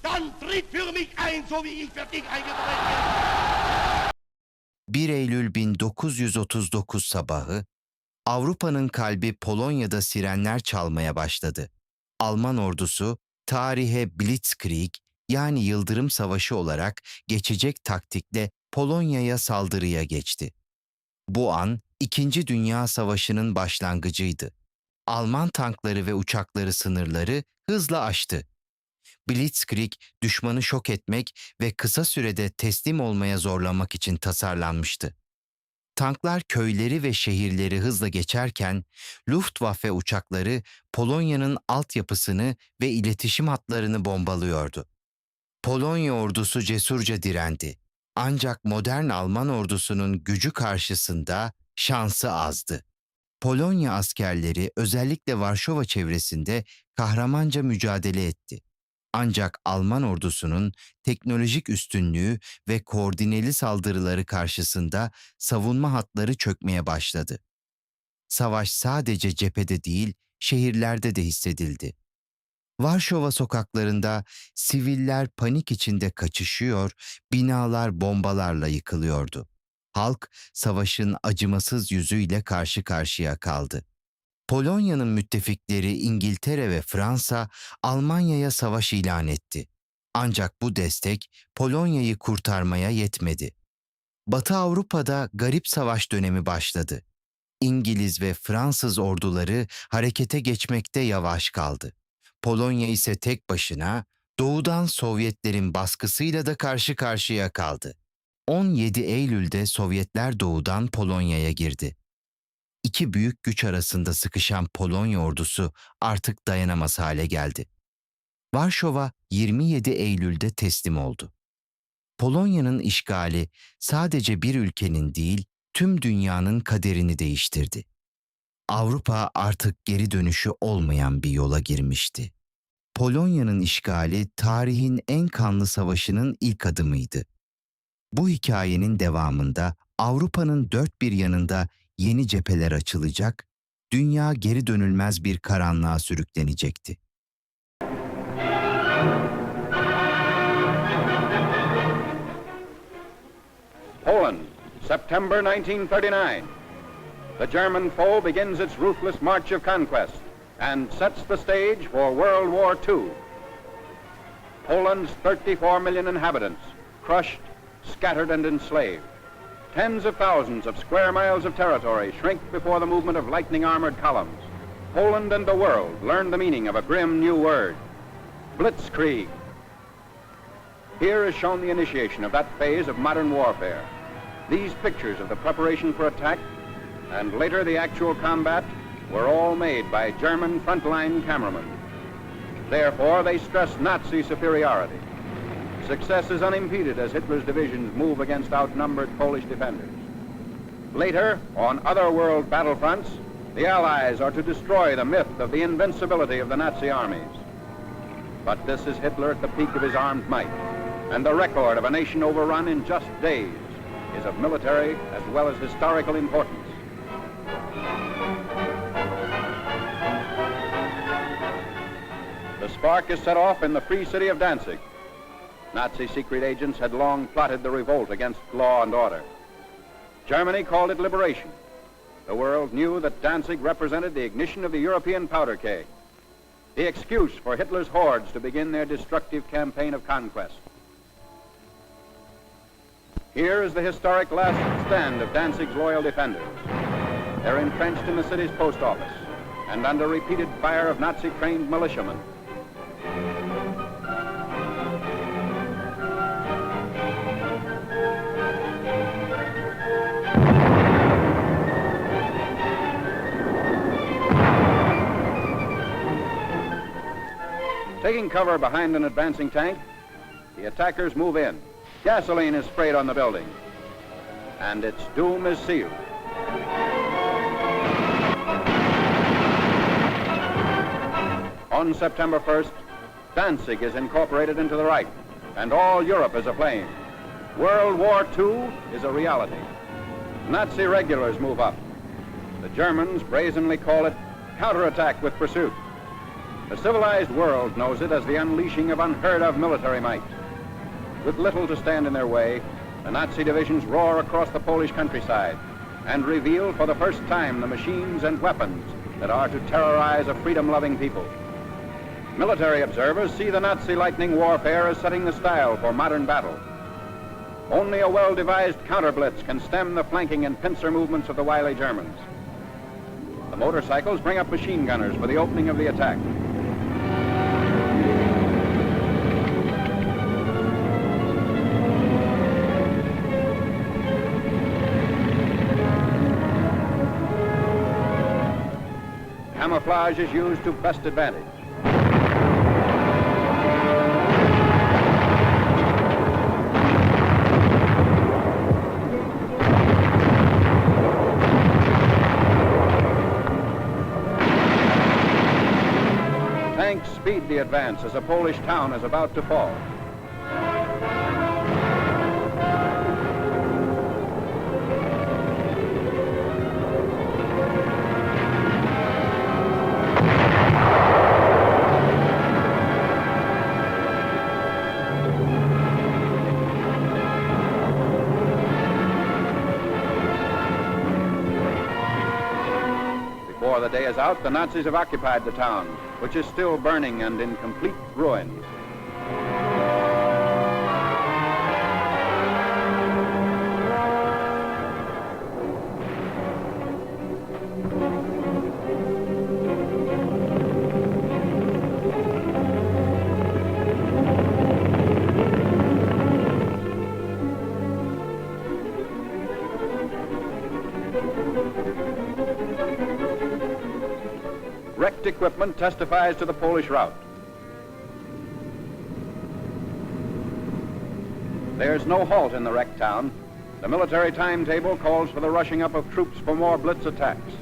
dann tritt für mich ein, so wie ich für dich eingetreten bin. 1 Eylül 1939 sabahı, Avrupa'nın kalbi Polonya'da sirenler çalmaya başladı. Alman ordusu, tarihe Blitzkrieg yani Yıldırım Savaşı olarak geçecek taktikle Polonya'ya saldırıya geçti. Bu an, İkinci Dünya Savaşı'nın başlangıcıydı. Alman tankları ve uçakları sınırları hızla aştı. Blitzkrieg, düşmanı şok etmek ve kısa sürede teslim olmaya zorlamak için tasarlanmıştı. Tanklar köyleri ve şehirleri hızla geçerken, Luftwaffe uçakları Polonya'nın altyapısını ve iletişim hatlarını bombalıyordu. Polonya ordusu cesurca direndi. Ancak modern Alman ordusunun gücü karşısında şansı azdı. Polonya askerleri özellikle Varşova çevresinde kahramanca mücadele etti. Ancak Alman ordusunun teknolojik üstünlüğü ve koordineli saldırıları karşısında savunma hatları çökmeye başladı. Savaş sadece cephede değil, şehirlerde de hissedildi. Varşova sokaklarında siviller panik içinde kaçışıyor, binalar bombalarla yıkılıyordu. Halk, savaşın acımasız yüzüyle karşı karşıya kaldı. Polonya'nın müttefikleri İngiltere ve Fransa, Almanya'ya savaş ilan etti. Ancak bu destek Polonya'yı kurtarmaya yetmedi. Batı Avrupa'da garip savaş dönemi başladı. İngiliz ve Fransız orduları harekete geçmekte yavaş kaldı. Polonya ise tek başına doğudan Sovyetlerin baskısıyla da karşı karşıya kaldı. 17 Eylül'de Sovyetler doğudan Polonya'ya girdi. İki büyük güç arasında sıkışan Polonya ordusu artık dayanamaz hale geldi. Varşova 27 Eylül'de teslim oldu. Polonya'nın işgali sadece bir ülkenin değil, tüm dünyanın kaderini değiştirdi. Avrupa artık geri dönüşü olmayan bir yola girmişti. Polonya'nın işgali tarihin en kanlı savaşının ilk adımıydı. Bu hikayenin devamında Avrupa'nın dört bir yanında yeni cepheler açılacak, dünya geri dönülmez bir karanlığa sürüklenecekti. Poland, September 1939. The German foe begins its ruthless march of conquest and sets the stage for World War II. Poland's 34 million inhabitants, crushed, scattered and enslaved. Tens of thousands of square miles of territory shrink before the movement of lightning-armored columns. Poland and the world learn the meaning of a grim new word, blitzkrieg. Here is shown the initiation of that phase of modern warfare. These pictures of the preparation for attack and later the actual combat were all made by German frontline cameramen. Therefore, they stress Nazi superiority. Success is unimpeded as Hitler's divisions move against outnumbered Polish defenders. Later, on other world battlefronts, the Allies are to destroy the myth of the invincibility of the Nazi armies. But this is Hitler at the peak of his armed might, and the record of a nation overrun in just days is of military as well as historical importance. The spark is set off in the free city of Danzig. Nazi secret agents had long plotted the revolt against law and order. Germany called it liberation. The world knew that Danzig represented the ignition of the European powder keg, the excuse for Hitler's hordes to begin their destructive campaign of conquest. Here is the historic last stand of Danzig's loyal defenders. They're entrenched in the city's post office and under repeated fire of Nazi-trained militiamen. Taking cover behind an advancing tank, the attackers move in. Gasoline is sprayed on the building, and its doom is sealed. On September 1st, Danzig is incorporated into the Reich, and all Europe is aflame. World War II is a reality. Nazi regulars move up. The Germans brazenly call it counterattack with pursuit. The civilized world knows it as the unleashing of unheard-of military might. With little to stand in their way, the Nazi divisions roar across the Polish countryside and reveal for the first time the machines and weapons that are to terrorize a freedom-loving people. Military observers see the Nazi lightning warfare as setting the style for modern battle. Only a well-devised counter-blitz can stem the flanking and pincer movements of the wily Germans. The motorcycles bring up machine gunners for the opening of the attack. Camouflage is used to best advantage. Tanks speed the advance as a Polish town is about to fall. Before the day is out, the Nazis have occupied the town, which is still burning and in complete ruins. Wrecked equipment testifies to the Polish rout. There's no halt in the wrecked town. The military timetable calls for the rushing up of troops for more blitz attacks.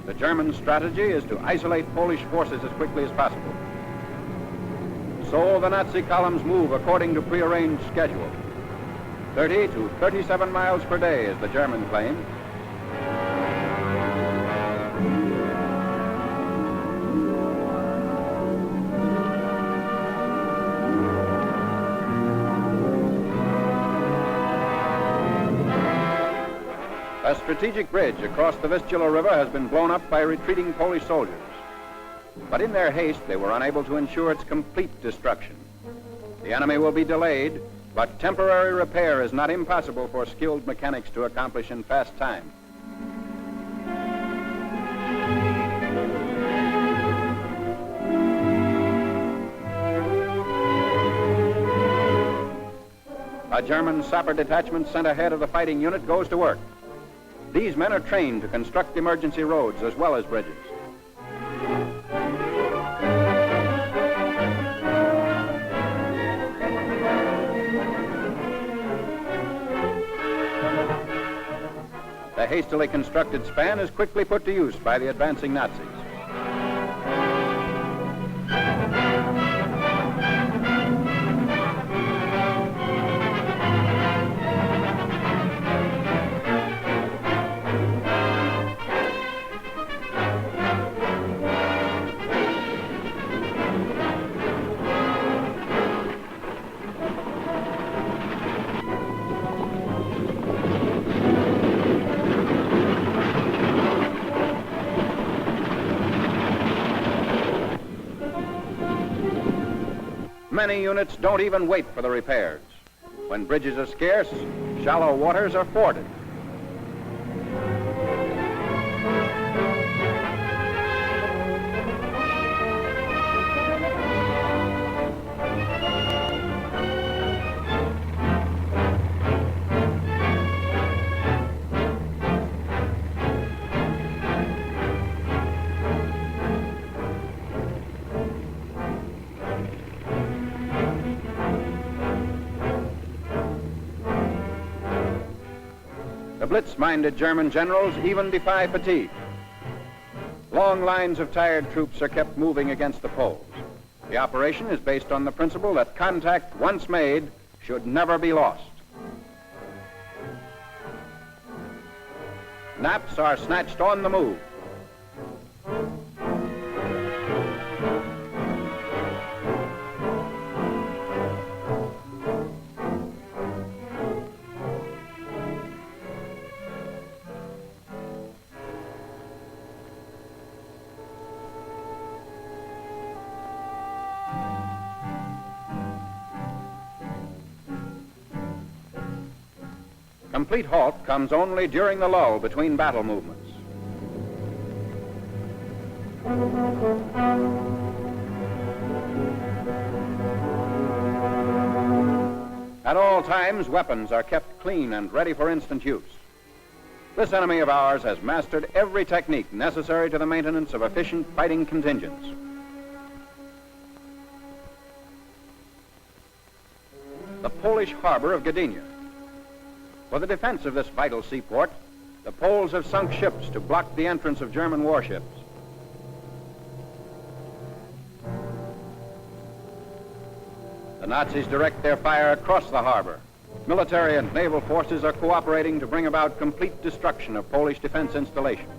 The German strategy is to isolate Polish forces as quickly as possible. So the Nazi columns move according to prearranged schedule. 30 to 37 miles per day, as the German claim. A strategic bridge across the Vistula River has been blown up by retreating Polish soldiers. But in their haste, they were unable to ensure its complete destruction. The enemy will be delayed, but temporary repair is not impossible for skilled mechanics to accomplish in fast time. A German sapper detachment sent ahead of the fighting unit goes to work. These men are trained to construct emergency roads as well as bridges. The hastily constructed span is quickly put to use by the advancing Nazis. Many units don't even wait for the repairs. When bridges are scarce, shallow waters are forded. The blitz-minded German generals even defy fatigue. Long lines of tired troops are kept moving against the Poles. The operation is based on the principle that contact once made should never be lost. Naps are snatched on the move. Complete halt comes only during the lull between battle movements. At all times, weapons are kept clean and ready for instant use. This enemy of ours has mastered every technique necessary to the maintenance of efficient fighting contingents. The Polish harbor of Gdynia. For the defense of this vital seaport, the Poles have sunk ships to block the entrance of German warships. The Nazis direct their fire across the harbor. Military and naval forces are cooperating to bring about complete destruction of Polish defense installations.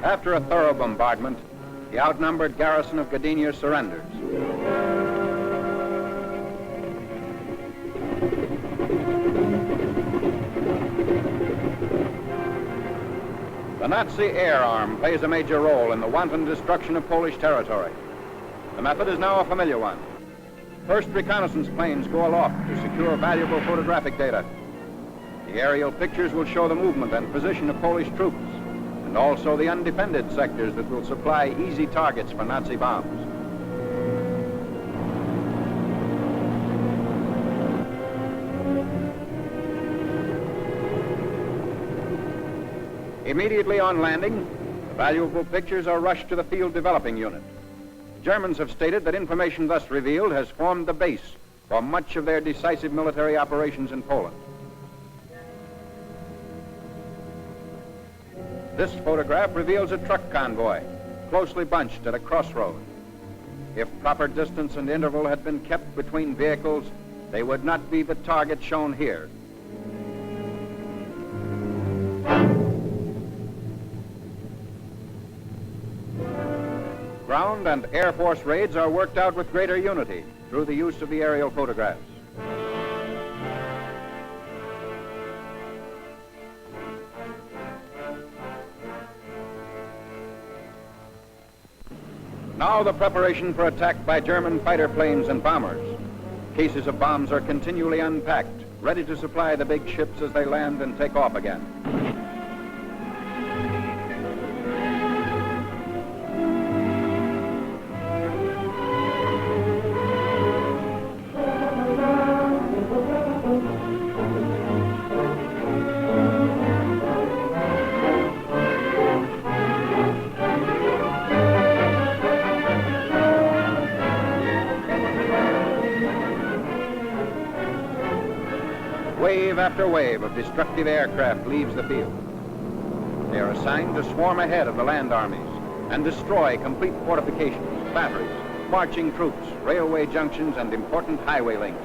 After a thorough bombardment, the outnumbered garrison of Gdynia surrenders. The Nazi air arm plays a major role in the wanton destruction of Polish territory. The method is now a familiar one. First, reconnaissance planes go aloft to secure valuable photographic data. The aerial pictures will show the movement and position of Polish troops, and also the undefended sectors that will supply easy targets for Nazi bombs. Immediately on landing, the valuable pictures are rushed to the field developing unit. Germans have stated that information thus revealed has formed the base for much of their decisive military operations in Poland. This photograph reveals a truck convoy, closely bunched at a crossroad. If proper distance and interval had been kept between vehicles, they would not be the target shown here. Ground and Air Force raids are worked out with greater unity through the use of the aerial photographs. Now the preparation for attack by German fighter planes and bombers. Cases of bombs are continually unpacked, ready to supply the big ships as they land and take off again. Wave after wave of destructive aircraft leaves the field. They are assigned to swarm ahead of the land armies and destroy complete fortifications, batteries, marching troops, railway junctions, and important highway links.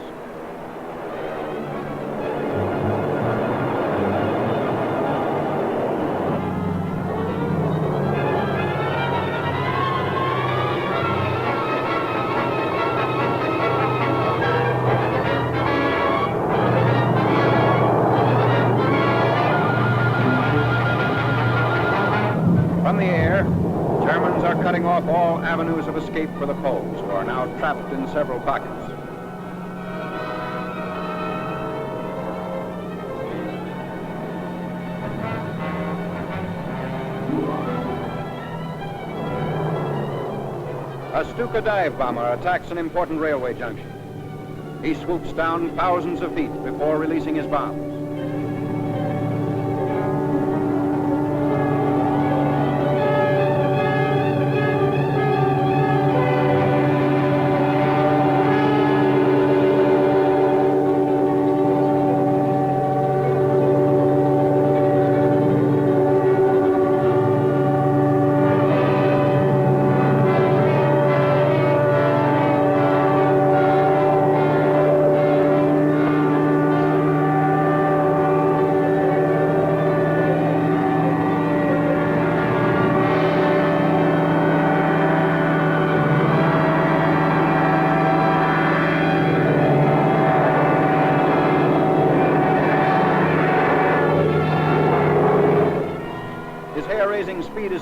From the air, Germans are cutting off all avenues of escape for the Poles, who are now trapped in several pockets. A Stuka dive bomber attacks an important railway junction. He swoops down thousands of feet before releasing his bombs.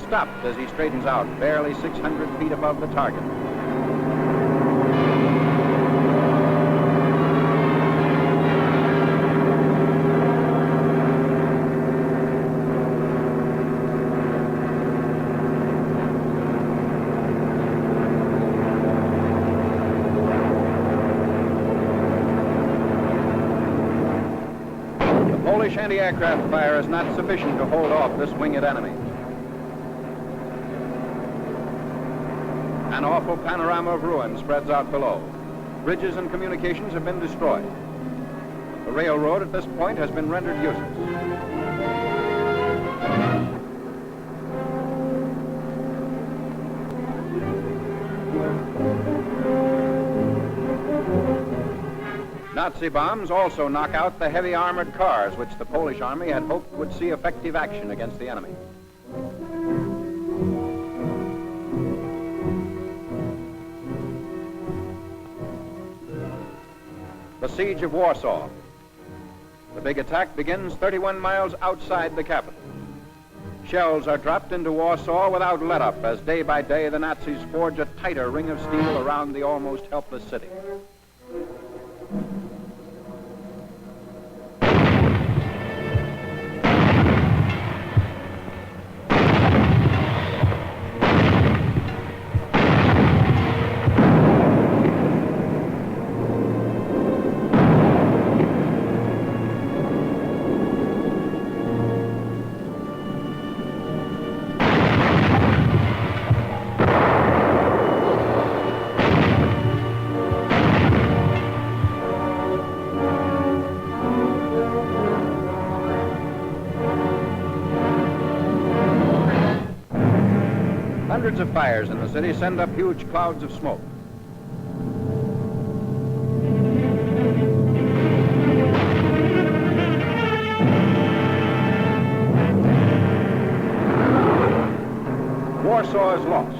stopped as he straightens out, barely 600 feet above the target. Polish anti-aircraft fire is not sufficient to hold off this winged enemy. An awful panorama of ruin spreads out below. Bridges and communications have been destroyed. The railroad at this point has been rendered useless. Nazi bombs also knock out the heavy armored cars which the Polish army had hoped would see effective action against the enemy. The siege of Warsaw. The big attack begins 31 miles outside the capital. Shells are dropped into Warsaw without let-up as day by day the Nazis forge a tighter ring of steel around the almost helpless city. Hundreds of fires in the city send up huge clouds of smoke. Warsaw is lost.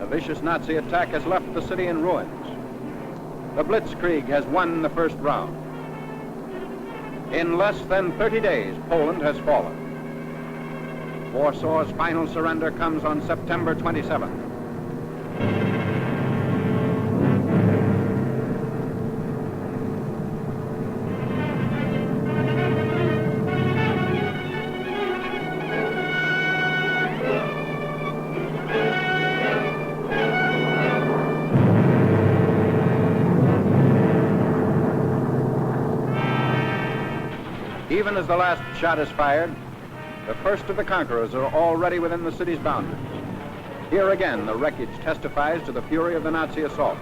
A vicious Nazi attack has left the city in ruins. The Blitzkrieg has won the first round. In less than 30 days, Poland has fallen. Warsaw's final surrender comes on September 27th. Even as the last shot is fired, the first of the conquerors are already within the city's boundaries. Here again, the wreckage testifies to the fury of the Nazi assault.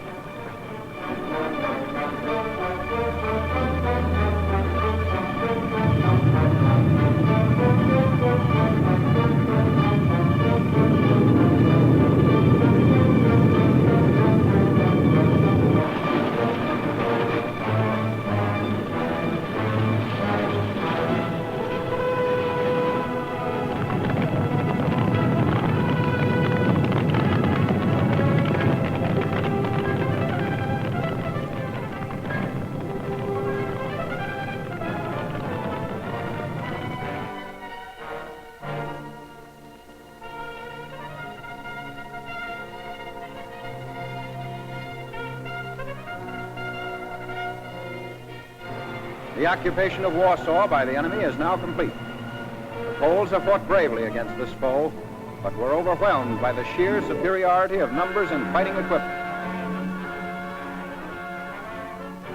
The occupation of Warsaw by the enemy is now complete. The Poles have fought bravely against this foe, but were overwhelmed by the sheer superiority of numbers and fighting equipment.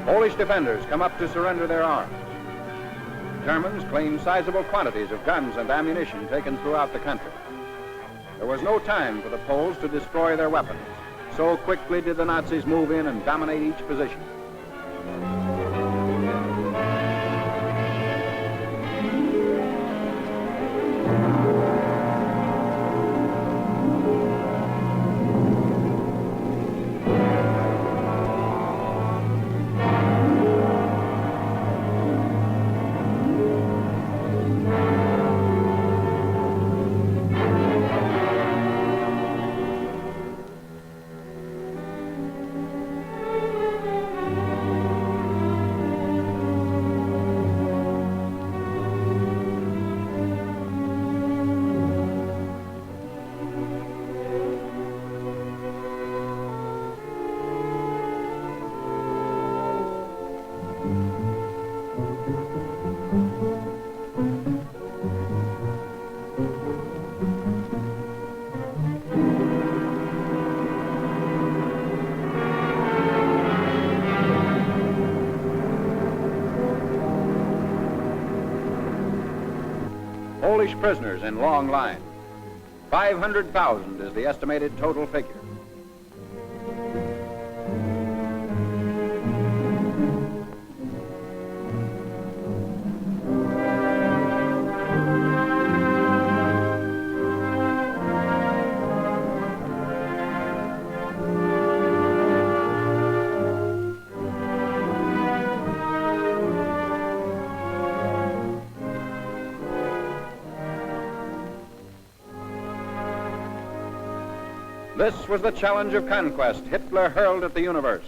Polish defenders come up to surrender their arms. Germans claim sizable quantities of guns and ammunition taken throughout the country. There was no time for the Poles to destroy their weapons. So quickly did the Nazis move in and dominate each position. Polish prisoners in long line. 500,000 is the estimated total figure. This was the challenge of conquest Hitler hurled at the universe.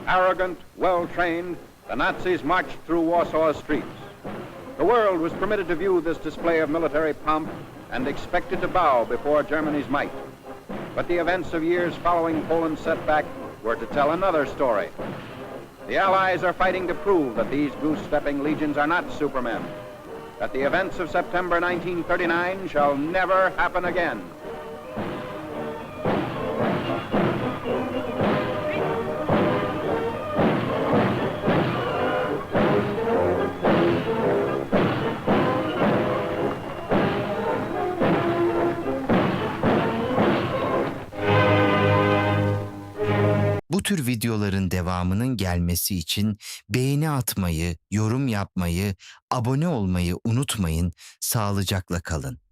Arrogant, well-trained, the Nazis marched through Warsaw's streets. The world was permitted to view this display of military pomp and expected to bow before Germany's might. But the events of years following Poland's setback were to tell another story. The Allies are fighting to prove that these goose-stepping legions are not supermen, that the events of September 1939 shall never happen again. Bu tür videoların devamının gelmesi için beğeni atmayı, yorum yapmayı, abone olmayı unutmayın. Sağlıcakla kalın.